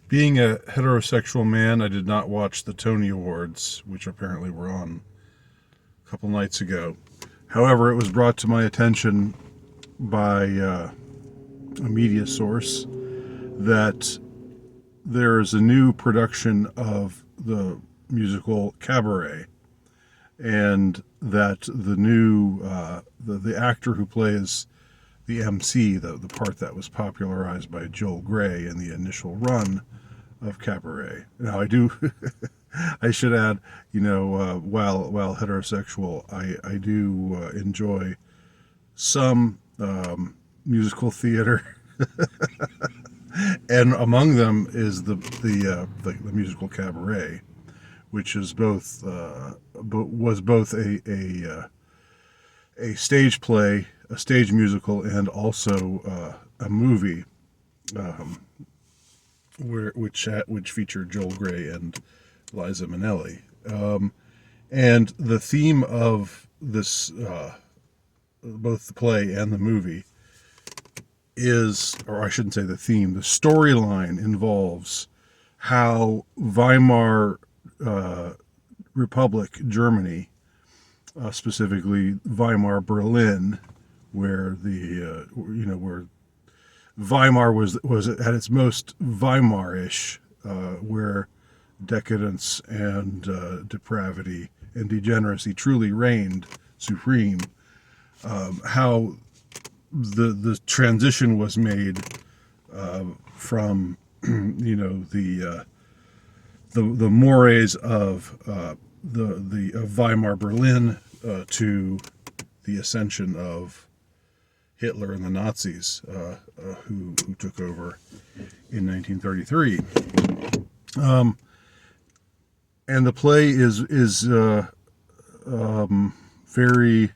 Being a heterosexual man, I did not watch the Tony Awards, which apparently were on a couple nights ago. However, it was brought to my attention by a media source that there is a new production of the musical Cabaret, and that the actor who plays the MC, the part that was popularized by Joel Grey in the initial run of Cabaret. Now, I do, I should add, while heterosexual, I do enjoy some musical theater, and among them is the musical Cabaret, which is was both a stage play, a stage musical, and also a movie, um, which featured Joel Grey and Liza Minnelli. And the theme of this, both the play and the movie, is, or I shouldn't say the theme, the storyline involves how Weimar Republic, Germany, specifically Weimar, Berlin, where where Weimar was at its most Weimarish, where decadence and depravity and degeneracy truly reigned supreme. How the transition was made from the mores of the Weimar Berlin to the ascension of Hitler and the Nazis, who took over in 1933. And the play is very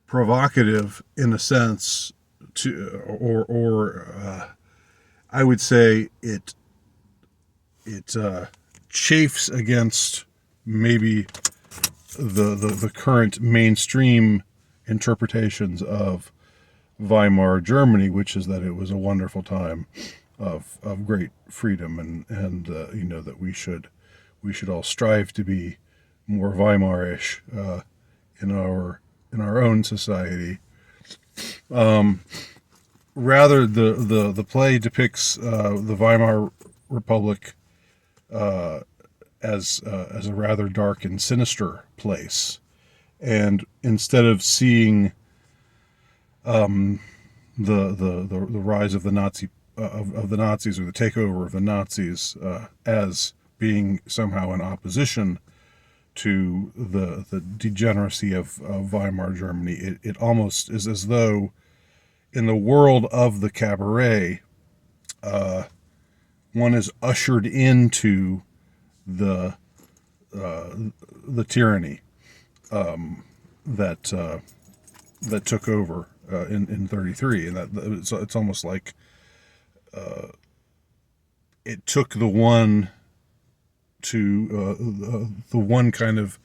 provocative in a sense, or I would say it chafes against maybe the current mainstream interpretations of Weimar Germany, which is that it was a wonderful time of great freedom, and that we should all strive to be more Weimarish in our own society. Rather, the play depicts the Weimar Republic as a rather dark and sinister place, and instead of seeing the rise of the Nazis, or the takeover of the Nazis, as being somehow in opposition to the degeneracy of Weimar Germany, it almost is as though in the world of the Cabaret, one is ushered into the tyranny that that took over in 33, and that it's almost like it took the one the one kind of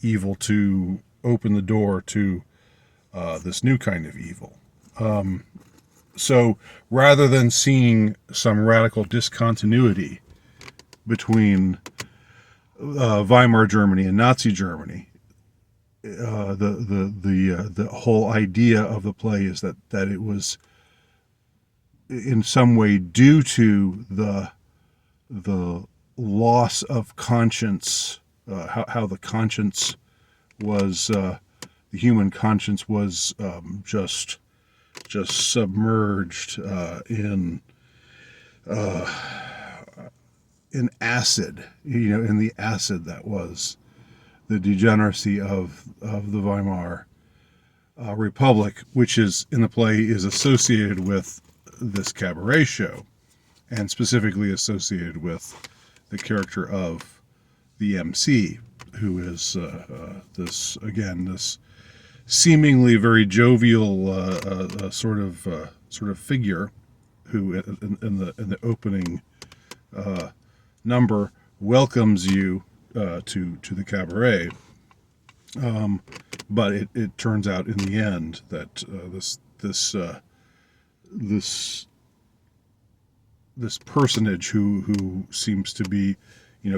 evil to open the door to this new kind of evil. So rather than seeing some radical discontinuity between Weimar Germany and Nazi Germany, the whole idea of the play is that it was in some way due to the loss of conscience, how the conscience was the human conscience was just submerged in acid, in the acid that was the degeneracy of the Weimar Republic, which is in the play is associated with this cabaret show, and specifically associated with the character of the MC, who is this seemingly very jovial sort of figure, who in the opening number welcomes you to the cabaret. But it turns out in the end that this this personage who seems to be, in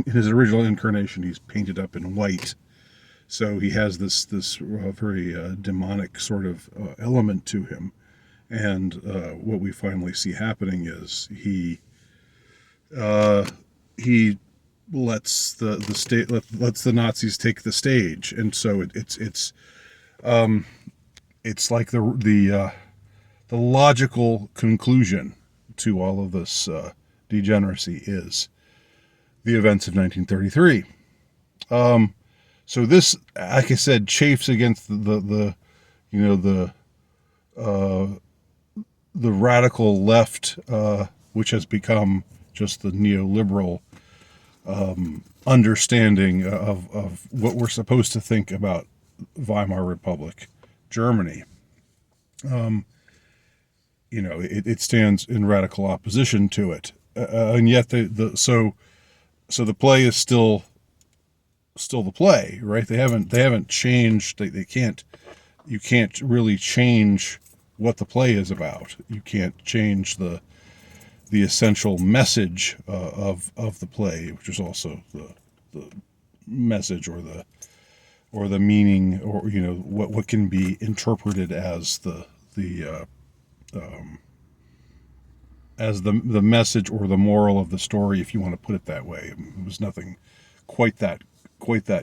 his original incarnation, he's painted up in white. So he has this very demonic sort of element to him. And what we finally see happening is he lets lets the Nazis take the stage, and so it's like the logical conclusion to all of this degeneracy is the events of 1933. So this, like I said, chafes against the radical left, which has become just the neoliberal understanding of what we're supposed to think about Weimar Republic, Germany. It stands in radical opposition to it, and yet so the play is still the play, right? They haven't changed. They can't. You can't really change what the play is about. You can't change the essential message of the play, which is also the message or the meaning, or what can be interpreted as the message or the moral of the story, if you want to put it that way. It was nothing quite that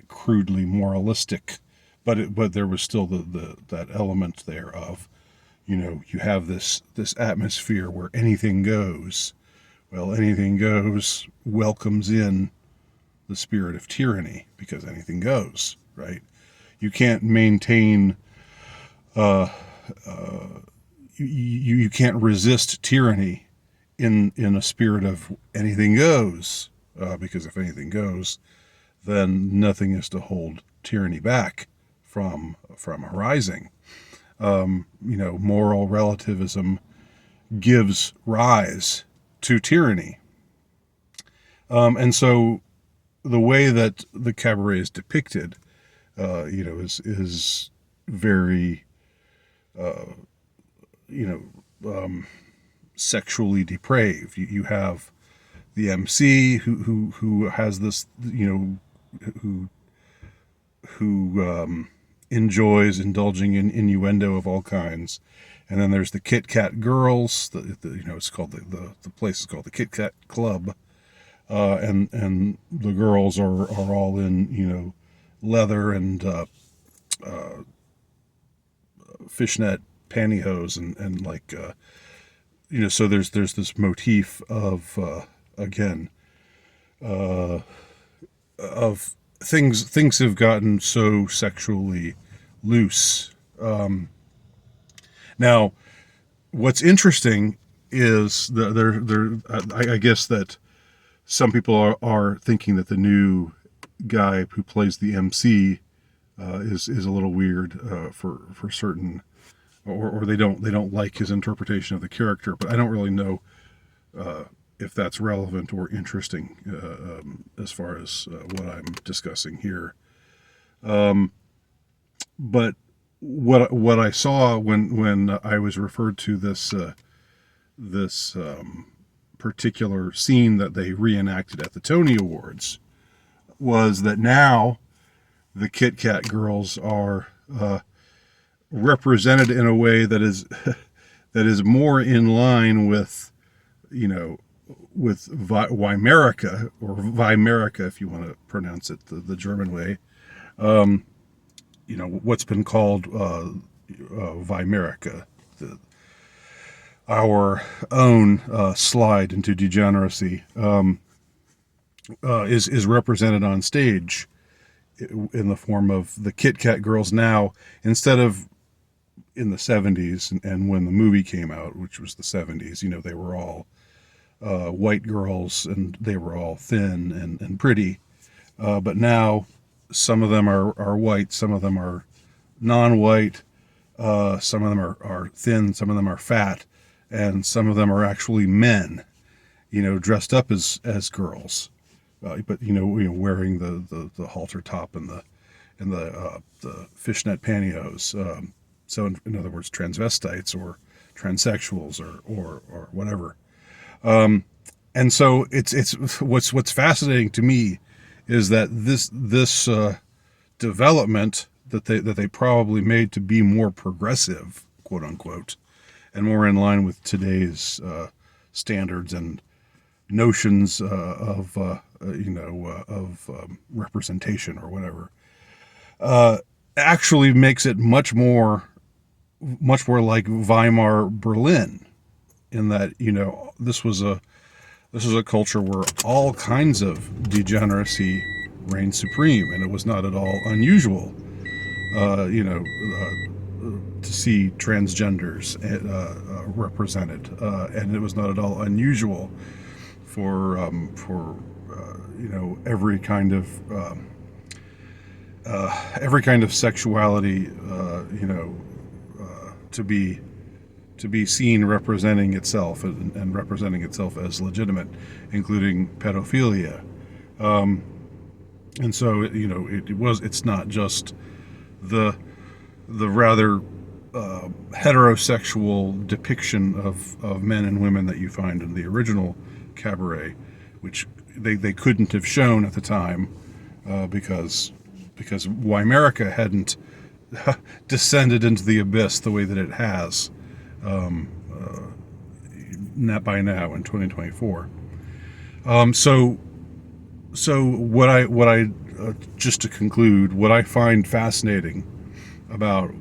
crudely moralistic, but there was still that element there of, you have this atmosphere where anything goes. Well, anything goes welcomes in the spirit of tyranny, because anything goes, right? You can't maintain you can't resist tyranny in a spirit of anything goes, because if anything goes, then nothing is to hold tyranny back from arising. Moral relativism gives rise to tyranny. And so the way that the cabaret is depicted, is very, sexually depraved. You have the MC who has this, who enjoys indulging in innuendo of all kinds, and then there's the Kit Kat girls. It's called the place is called the Kit Kat Club, and the girls are all in leather and fishnet pantyhose and like so there's this motif of again of things have gotten so sexually loose. Now, what's interesting is that I guess that some people are thinking that the new guy who plays the MC is a little weird for certain, or they don't like his interpretation of the character. But I don't really know if that's relevant or interesting as far as what I'm discussing here. But what I saw when I was referred to this particular scene that they reenacted at the Tony Awards was that now the Kit Kat girls are represented in a way that is that is more in line with with Weimerica, or Weimerica if you want to pronounce it the German way. What's been called Weimerica, our own slide into degeneracy, is represented on stage in the form of the Kit Kat girls now, instead of in the 70s and when the movie came out, which was the 70s. They were all white girls, and they were all thin and pretty. But now some of them are white, some of them are non-white, some of them are thin, some of them are fat, and some of them are actually men, dressed up as girls, but wearing the halter top and the fishnet pantyhose. So in other words, transvestites or transsexuals or whatever. And so it's what's fascinating to me is that this development that they probably made to be more progressive, quote unquote, and more in line with today's standards and notions of representation or whatever, actually makes it much more like Weimar Berlin, in that this was a culture where all kinds of degeneracy reigned supreme, and it was not at all unusual, to see transgenders represented, and it was not at all unusual for every kind of sexuality, to be seen representing itself and representing itself as legitimate, including pedophilia. And so it's not just the rather heterosexual depiction of men and women that you find in the original Cabaret, which they couldn't have shown at the time, because Weimerica hadn't descended into the abyss the way that it has, not by now in 2024. So what I just to conclude, what I find fascinating about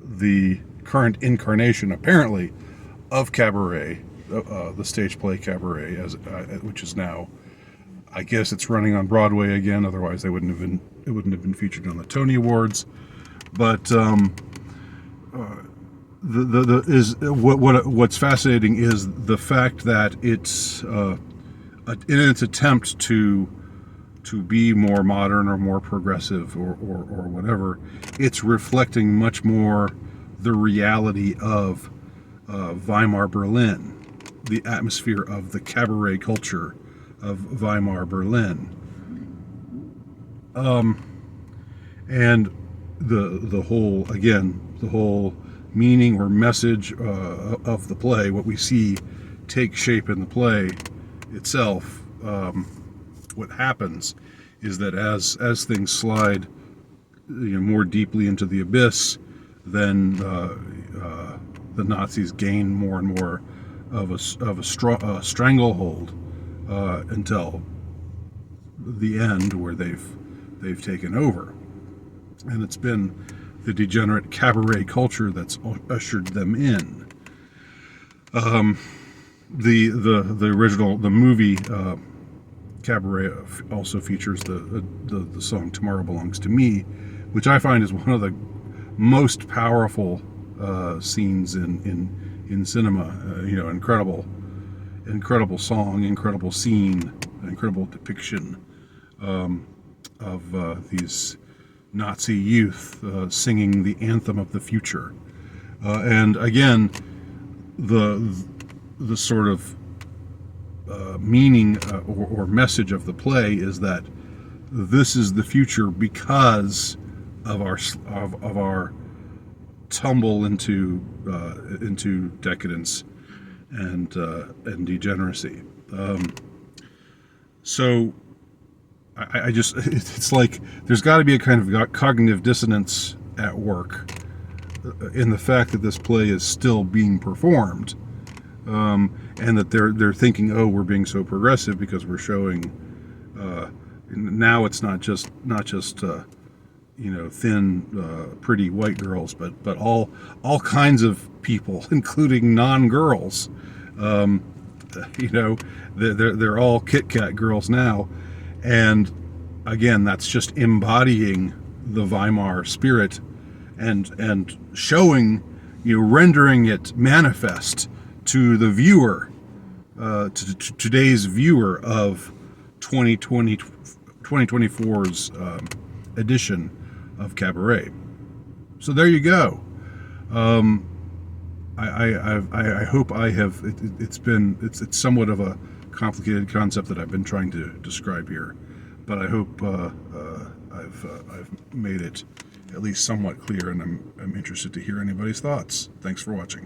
the current incarnation, apparently, of Cabaret, the stage play Cabaret, which is now, I guess it's running on Broadway again. Otherwise, it wouldn't have been featured on the Tony Awards. But what's fascinating is the fact that it's in its attempt to be more modern or more progressive or whatever, it's reflecting much more the reality of Weimar Berlin, the atmosphere of the cabaret culture of Weimar Berlin, and the whole meaning or message of the play, what we see take shape in the play itself. What happens is that as things slide more deeply into the abyss, then the Nazis gain more and more of a stranglehold until the end, where they've taken over, and it's been the degenerate cabaret culture that's ushered them in. The movie Cabaret also features the song "Tomorrow Belongs to Me," which I find is one of the most powerful scenes in cinema. Incredible song, incredible scene, incredible depiction of these Nazi youth singing the anthem of the future, and again, the sort of meaning or message of the play is that this is the future because of our tumble into decadence and degeneracy. So I just, it's like there's got to be a kind of cognitive dissonance at work in the fact that this play is still being performed, and that they're thinking, oh, we're being so progressive because we're showing now it's not just thin, pretty white girls, but all kinds of people, including non-girls. They're all Kit Kat girls now, and again, that's just embodying the Weimar spirit and showing, rendering it manifest to the viewer, to today's viewer of 2024's edition of Cabaret. So there you go. I hope I have. It's somewhat of a complicated concept that I've been trying to describe here, but I hope I've made it at least somewhat clear, and I'm interested to hear anybody's thoughts. Thanks for watching.